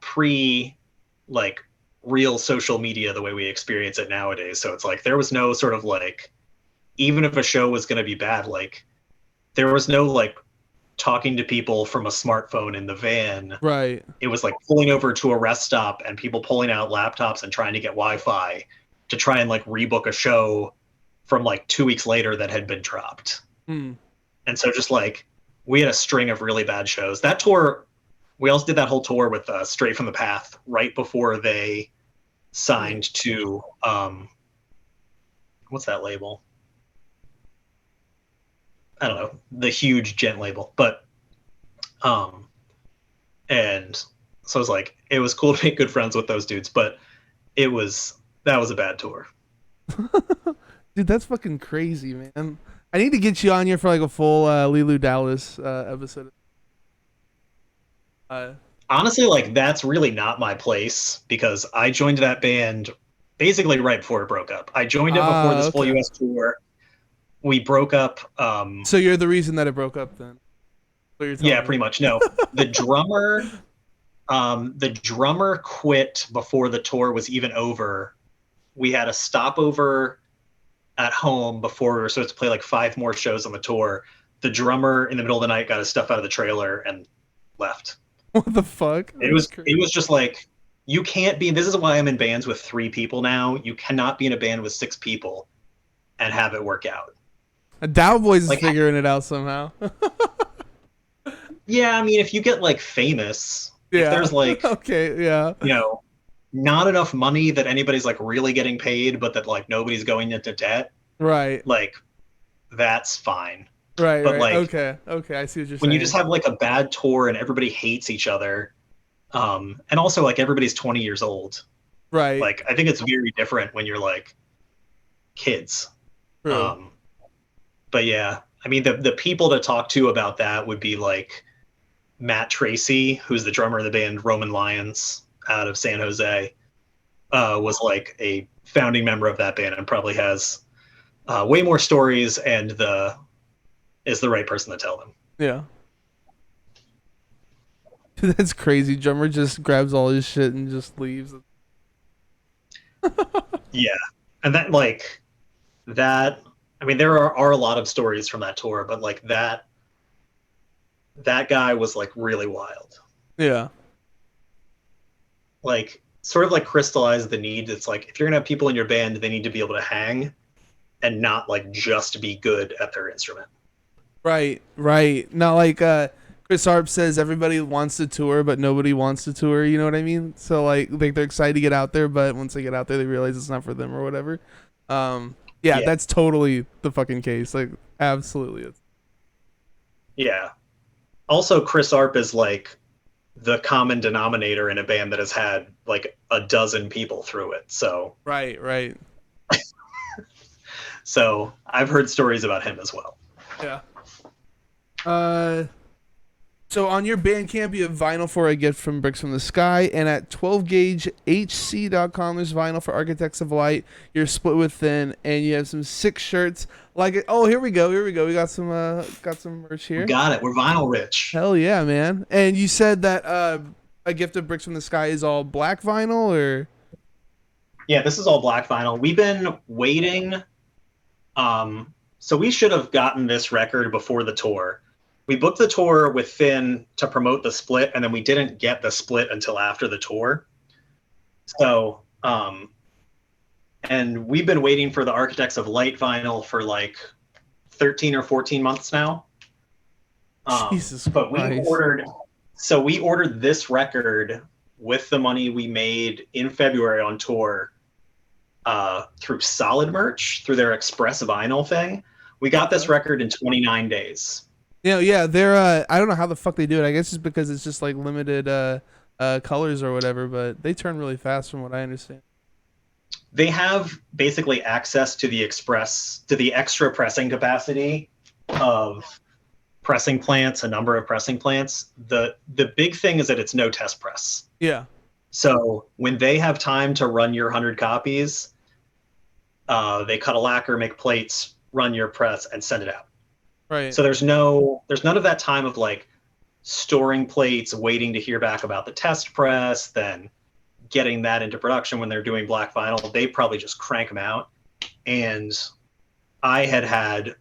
pre like real social media the way we experience it nowadays. So it's like there was no sort of like, even if a show was going to be bad, like there was no like talking to people from a smartphone in the van. Right. It was like pulling over to a rest stop and people pulling out laptops and trying to get Wi-Fi to try and like rebook a show from like 2 weeks later that had been dropped. Hmm. And so just like we had a string of really bad shows. That tour, we also did that whole tour with Straight from the Path right before they signed to what's that label? I don't know, the huge gent label. But and so it was cool to make good friends with those dudes, but that was a bad tour. Dude, that's fucking crazy, man. I need to get you on here for like a full Lilu Dallas episode. Honestly, like that's really not my place because I joined that band basically right before it broke up. I joined it before this full Okay. US tour. We broke up. So you're the reason that it broke up then? What you're telling Yeah, me. pretty much. No, the drummer, the drummer quit before the tour was even over. We had a stopover at home before we were supposed to play like 5 more shows on the tour. The drummer in the middle of the night got his stuff out of the trailer and left. What the fuck? It was just like, you can't be. This is why I'm in bands with 3 people now. You cannot be in a band with 6 people and have it work out. Dow Boys is Like, figuring it out somehow. yeah, I mean, if you get like famous, if Yeah. there's like, Okay. Yeah. not enough money that anybody's like really getting paid, but that like nobody's going into debt, Right. like that's fine. Right. But Right. like Okay. Okay. I see what you're when saying. you just have like a bad tour and everybody hates each other, and also like everybody's 20 years old. Right. Like I think it's very different when you're like kids. True. But yeah, I mean the people to talk to about that would be like Matt Tracy, who's the drummer of the band Roman Lions out of San Jose, was like a founding member of that band and probably has way more stories and is the right person to tell them. Yeah. Dude, that's crazy. Drummer just grabs all his shit and just leaves. Yeah, and that. I mean, there are a lot of stories from that tour, but like that guy was like really wild. Yeah. Like sort of like crystallized the need. It's like if you're gonna have people in your band, they need to be able to hang and not like just be good at their instrument. Right. Right. Not like Chris Harp says everybody wants to tour, but nobody wants to tour. You know what I mean? So like they're excited to get out there, but once they get out there, they realize it's not for them or whatever. Yeah, Yeah. that's totally the fucking case. Like, absolutely. Yeah. Also, Chris Arp is like the common denominator in a band that has had like a dozen people through it. So Right. Right. I've heard stories about him as well. Yeah. So on your Bandcamp, you have vinyl for a gift from Bricks from the Sky, and at 12gagehc.com, there's vinyl for Architects of Light. You're Split Within, and you have some sick shirts. Like it. Oh, here we go. We got some merch here. We got it. We're vinyl rich. Hell yeah, man! And you said that a gift of Bricks from the Sky is all black vinyl, or Yeah, this is all black vinyl. We've been waiting. So we should have gotten this record before the tour. We booked the tour with Finn to promote the split, and then we didn't get the split until after the tour. So, and we've been waiting for the Architects of Light vinyl for like 13 or 14 months now. Jesus But Christ. we ordered this record with the money we made in February on tour through Solid Merch, through their Express Vinyl thing. We got this record in 29 days. Yeah, they're I don't know how the fuck they do it. I guess it's because it's just like limited colors or whatever, but they turn really fast from what I understand. They have basically access to the extra pressing capacity of pressing plants, a number of pressing plants. The big thing is that it's no test press. Yeah. So when they have time to run your 100 copies, they cut a lacquer, make plates, run your press, and send it out. Right. So there's none of that time of like storing plates, waiting to hear back about the test press, then getting that into production when they're doing black vinyl. They probably just crank them out. And I had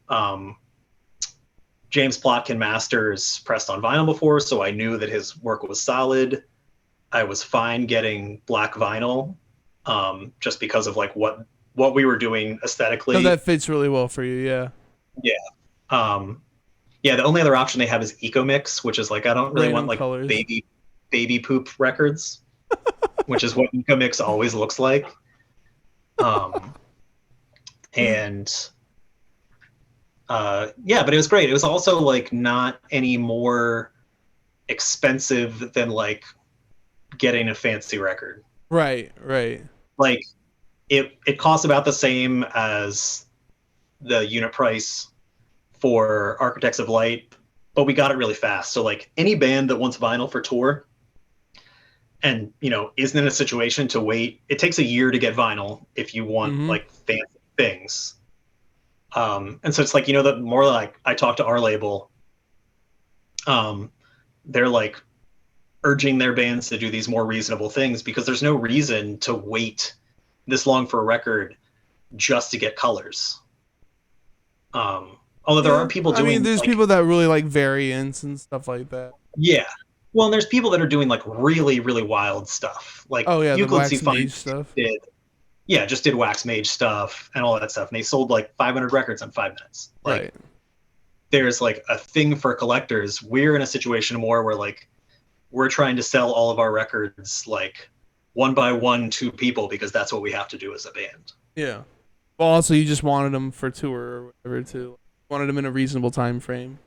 James Plotkin Masters pressed on vinyl before, so I knew that his work was solid. I was fine getting black vinyl, just because of like what we were doing aesthetically. So that fits really well for you, yeah. Yeah. Yeah, the only other option they have is EcoMix, which is like I don't really Random want like colors. baby poop records, which is what EcoMix always looks like. And yeah, but it was great. It was also like not any more expensive than like getting a fancy record. Right. Like it costs about the same as the unit price for Architects of Light, but we got it really fast. So like any band that wants vinyl for tour and isn't in a situation to wait, it takes a year to get vinyl if you want like fancy things. And so it's like, the more like I talk to our label, they're like urging their bands to do these more reasonable things because there's no reason to wait this long for a record just to get colors. Although there are people doing. I mean, there's like, people that really like variants and stuff like that. Yeah. Well, and there's people that are doing like really, really wild stuff. Like The Euclid Wax Mage stuff. Just did Wax Mage stuff and all that stuff. And they sold like 500 records in 5 minutes. Like, right. There's like a thing for collectors. We're in a situation more where like we're trying to sell all of our records like one by one to people because that's what we have to do as a band. Yeah. Well, also you just wanted them for tour or whatever too. Wanted them in a reasonable time frame,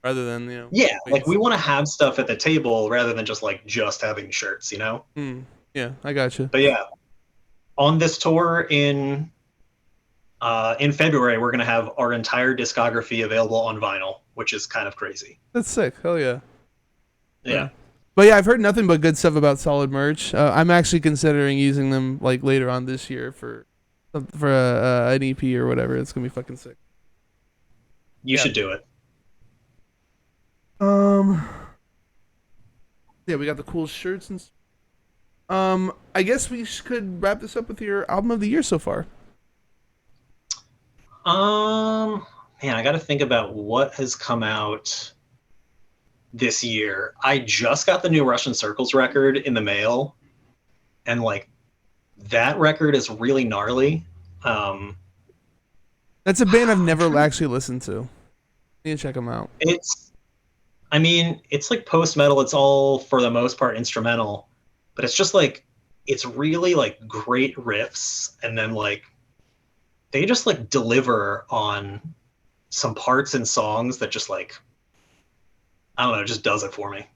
rather than Yeah, like we want to have stuff at the table rather than just having shirts, Yeah, I got you. But yeah, on this tour in February, we're gonna have our entire discography available on vinyl, which is kind of crazy. That's sick. Hell yeah. Yeah. But yeah, I've heard nothing but good stuff about Solid Merch. I'm actually considering using them like later on this year for an EP or whatever. It's gonna be fucking sick. You should do it. Yeah, we got the cool shirts and. I guess we could wrap this up with your album of the year so far. Man, I got to think about what has come out this year. I just got the new Russian Circles record in the mail, and like that record is really gnarly. That's a band I've never actually listened to. You need to check them out. It's like post metal. It's all for the most part instrumental, but it's just like it's really like great riffs, and then like they just like deliver on some parts and songs that just like I don't know, just does it for me.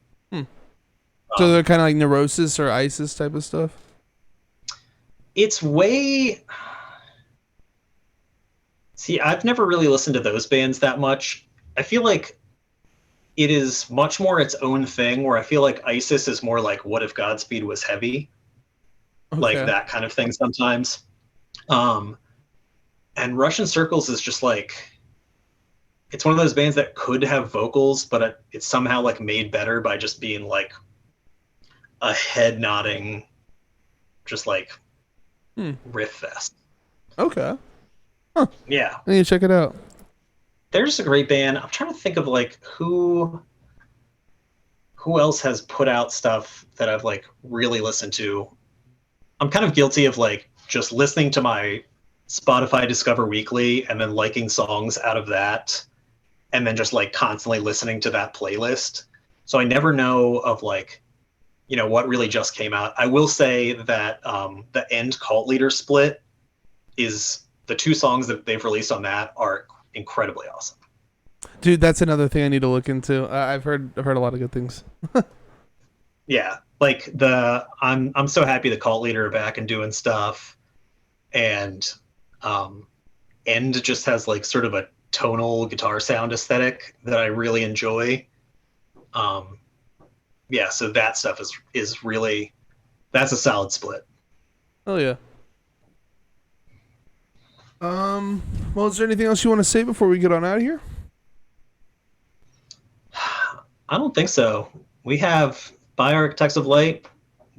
So they're kind of like Neurosis or Isis type of stuff. It's way. See, I've never really listened to those bands that much. I feel like it is much more its own thing, where I feel like Isis is more like What If Godspeed Was Heavy? Okay. Like that kind of thing sometimes. And Russian Circles is just like, it's one of those bands that could have vocals, but it's somehow like made better by just being like a head nodding, just like riff fest. Okay. Huh. Yeah, I need to check it out. they're just a great band. I'm trying to think of like who else has put out stuff that I've like really listened to. I'm kind of guilty of like just listening to my Spotify Discover Weekly and then liking songs out of that, and then just like constantly listening to that playlist. So I never know of like, what really just came out. I will say that the End Cult Leader split is the two songs that they've released on that are incredibly awesome. Dude, that's another thing I need to look into. I've heard a lot of good things. Yeah, like I'm so happy the Cult Leader are back and doing stuff, and um, End just has like sort of a tonal guitar sound aesthetic that I really enjoy. Um, yeah, so that stuff is really, that's a solid split. Oh yeah. Well, is there anything else you want to say before we get on out of here? I don't think so. We have By Architects of Light.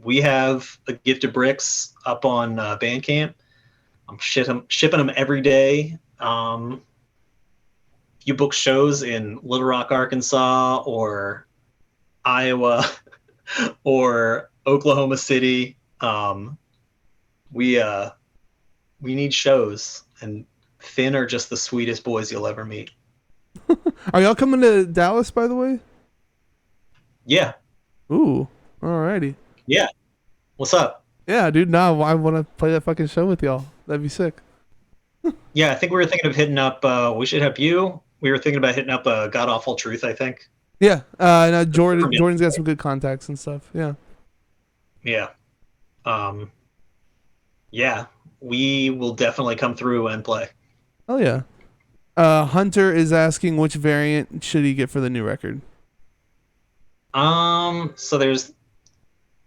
We have a Gift of Bricks up on Bandcamp. I'm shipping them every day. You book shows in Little Rock, Arkansas, or Iowa, or Oklahoma City. We we need shows, and Finn are just the sweetest boys you'll ever meet. Are y'all coming to Dallas, by the way? Yeah, Ooh, alrighty. yeah. What's up? Yeah, dude. No, I want to play that fucking show with y'all. That'd be sick. Yeah, I think we were thinking of hitting up. We should help you. We were thinking about hitting up God Awful Truth. I think. Yeah. No, Jordan's got some good contacts and stuff. Yeah. Yeah. Um, yeah. We will definitely come through and play. Oh yeah. Hunter is asking which variant should he get for the new record. So there's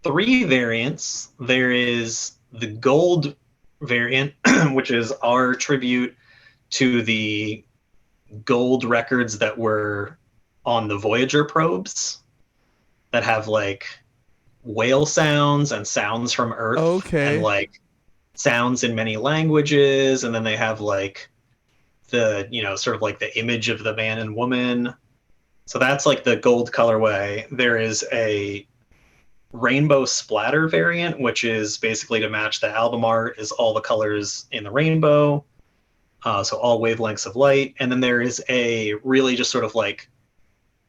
three variants. There is the gold variant, which is our tribute to the gold records that were on the Voyager probes that have like whale sounds and sounds from Earth and Okay. like sounds in many languages. And then they have like sort of like the image of the man and woman. So that's like the gold colorway. There is a rainbow splatter variant, which is basically to match the album art, is all the colors in the rainbow. So all wavelengths of light. And then there is a really just sort of like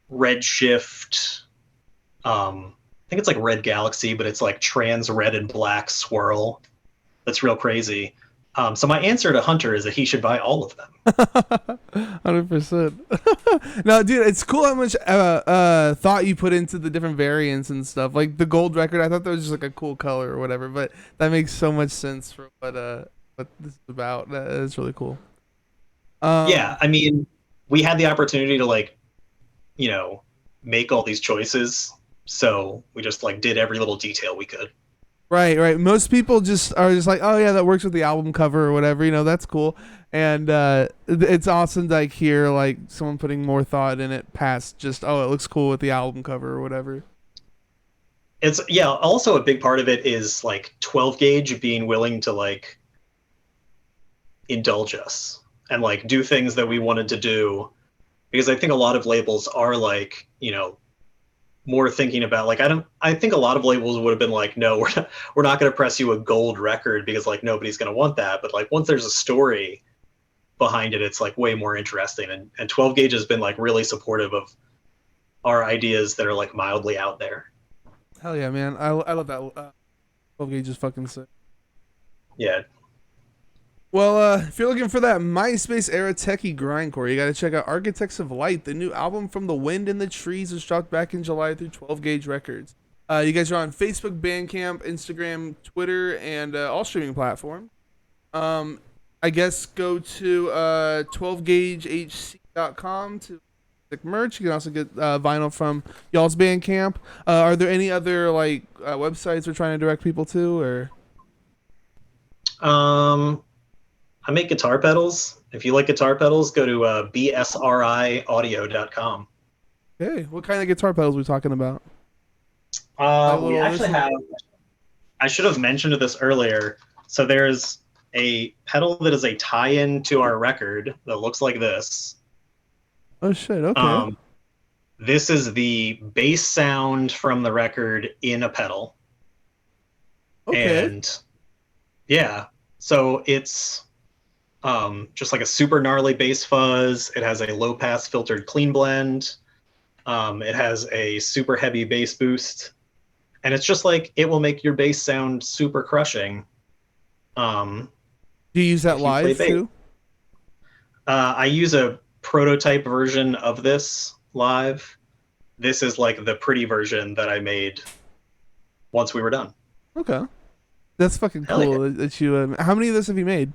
red shift. I think it's like red galaxy, but it's like trans red and black swirl. That's real crazy. So my answer to Hunter is that he should buy all of them. 100%. No, dude, it's cool how much thought you put into the different variants and stuff. Like the gold record, I thought that was just like a cool color or whatever, but that makes so much sense for what this is about. That is really cool. Yeah, Um, I mean, we had the opportunity to like, you know, make all these choices, so we just like did every little detail we could. right, right. Most people just are just like, oh yeah, that works with the album cover or whatever. That's cool, and it's awesome to like hear like someone putting more thought in it past just oh it looks cool with the album cover or whatever. It's yeah, also a big part of it is like 12 gauge being willing to like indulge us and like do things that we wanted to do, because I think a lot of labels are like, more thinking about like I think a lot of labels would have been like, no, we're not going to press you a gold record because like nobody's going to want that. But like once there's a story behind it, it's like way more interesting. And 12 gauge has been like really supportive of our ideas that are like mildly out there. Hell yeah, man! I love that. 12 gauge is fucking sick. Yeah. Well, if you're looking for that MySpace era techie grindcore, you gotta check out Architects of Light. The new album from the Wind in the Trees was dropped back in July through 12 Gauge Records. You guys are on Facebook, Bandcamp, Instagram, Twitter, and all streaming platforms. I guess go to 12gaugehc.com to get merch. You can also get vinyl from y'all's Bandcamp. Are there any other like websites we're trying to direct people to, or? Um, I make guitar pedals. If you like guitar pedals, go to bsriaudio.com. Hey, what kind of guitar pedals are we talking about? We actually have, I should have mentioned this earlier. So there's a pedal that is a tie-in to our record that looks like this. Oh shit, okay. This is the bass sound from the record in a pedal. Okay. And yeah, so it's just like a super gnarly bass fuzz. It has a low pass filtered clean blend. It has a super heavy bass boost. And it's just like, it will make your bass sound super crushing. Do you use that If you play live bass. too? I use a prototype version of this live. This is like the pretty version that I made once we were done. Okay. That's fucking Hell cool that you. How many of those have you made?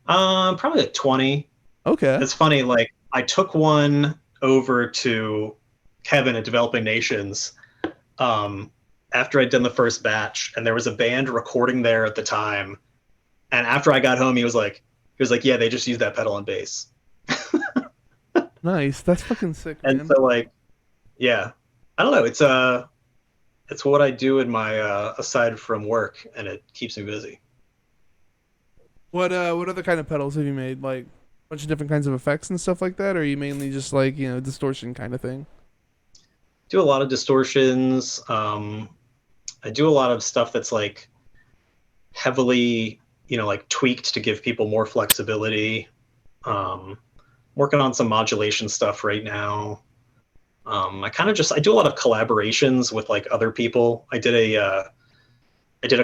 Probably like 20. Okay. It's funny, like I took one over to Kevin at Developing Nations after I'd done the first batch, and there was a band recording there at the time. And after I got home, he was like, yeah, they just use that pedal and bass. Nice. That's fucking sick, man. And so like, yeah, I don't know. It's what I do in my aside from work, and it keeps me busy. What other kind of pedals have you made? Like a bunch of different kinds of effects and stuff like that, or are you mainly just like, distortion kind of thing? Do a lot of distortions. I do a lot of stuff that's like heavily, like tweaked to give people more flexibility. Working on some modulation stuff right now. I do a lot of collaborations with like other people. I did a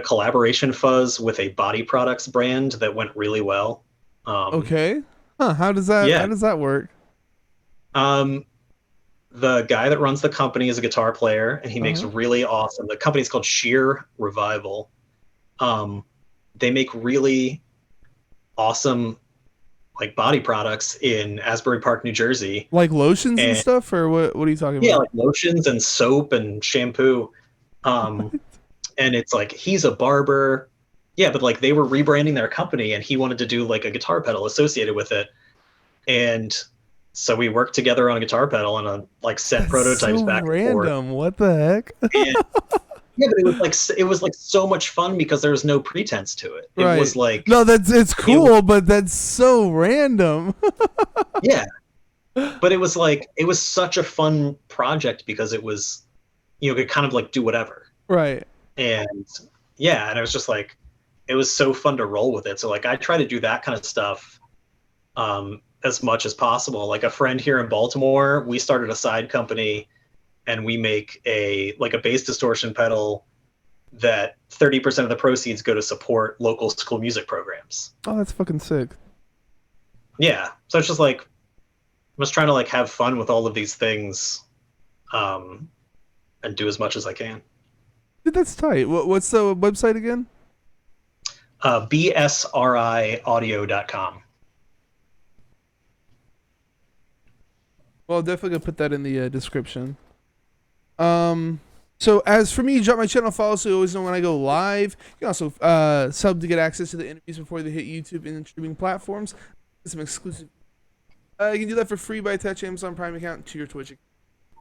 collaboration fuzz with a body products brand that went really well. Okay. Huh, how does that work? The guy that runs the company is a guitar player, and he makes really awesome. The company's called Sheer Revival. They make really awesome like body products in Asbury Park, New Jersey. Like lotions and stuff, or what are you talking about? Yeah, like lotions and soap and shampoo. And it's like, he's a barber. Yeah, but like they were rebranding their company, and he wanted to do like a guitar pedal associated with it. And so we worked together on a guitar pedal and like set prototypes so back random. and forth. What the heck? And, yeah, but it was like so much fun because there was no pretense to it. It Right. was like, no, it's cool, but that's so random. yeah, but it was like, it was such a fun project because it was, could kind of like do whatever. Right. And yeah, and it was just like, it was so fun to roll with it. So like I try to do that kind of stuff as much as possible. Like a friend here in Baltimore, we started a side company, and we make a bass distortion pedal that 30% of the proceeds go to support local school music programs. Oh, that's fucking sick. Yeah. So it's just like, I'm just trying to like have fun with all of these things and do as much as I can. Dude, that's tight. What's the website again? bsriaudio.com. Well, I'll definitely gonna put that in the description. So as for me, drop my channel, follow so you always know when I go live. You can also sub to get access to the interviews before they hit YouTube and streaming platforms. Some exclusive. You can do that for free by attaching Amazon Prime account to your Twitch account.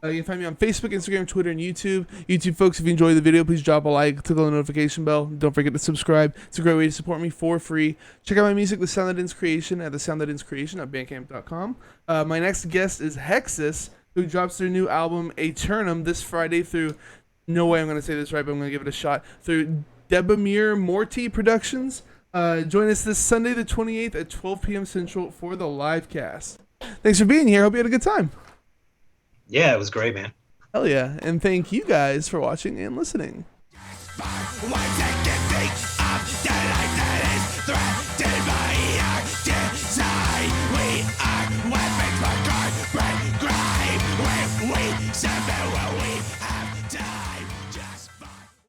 You can find me on Facebook, Instagram, Twitter, and YouTube. YouTube folks, if you enjoyed the video, please drop a like, click on the notification bell. Don't forget to subscribe. It's a great way to support me for free. Check out my music, The Sound That Ends Creation, at thesoundthatenscreation.bandcamp.com. My next guest is Hexus, who drops their new album, Aeternum, this Friday through, no way I'm going to say this right, but I'm going to give it a shot, through Debamir Morty Productions. Join us this Sunday the 28th at 12 p.m. Central for the live cast. Thanks for being here. Hope you had a good time. Yeah, it was great, man. Hell yeah. And thank you guys for watching and listening. We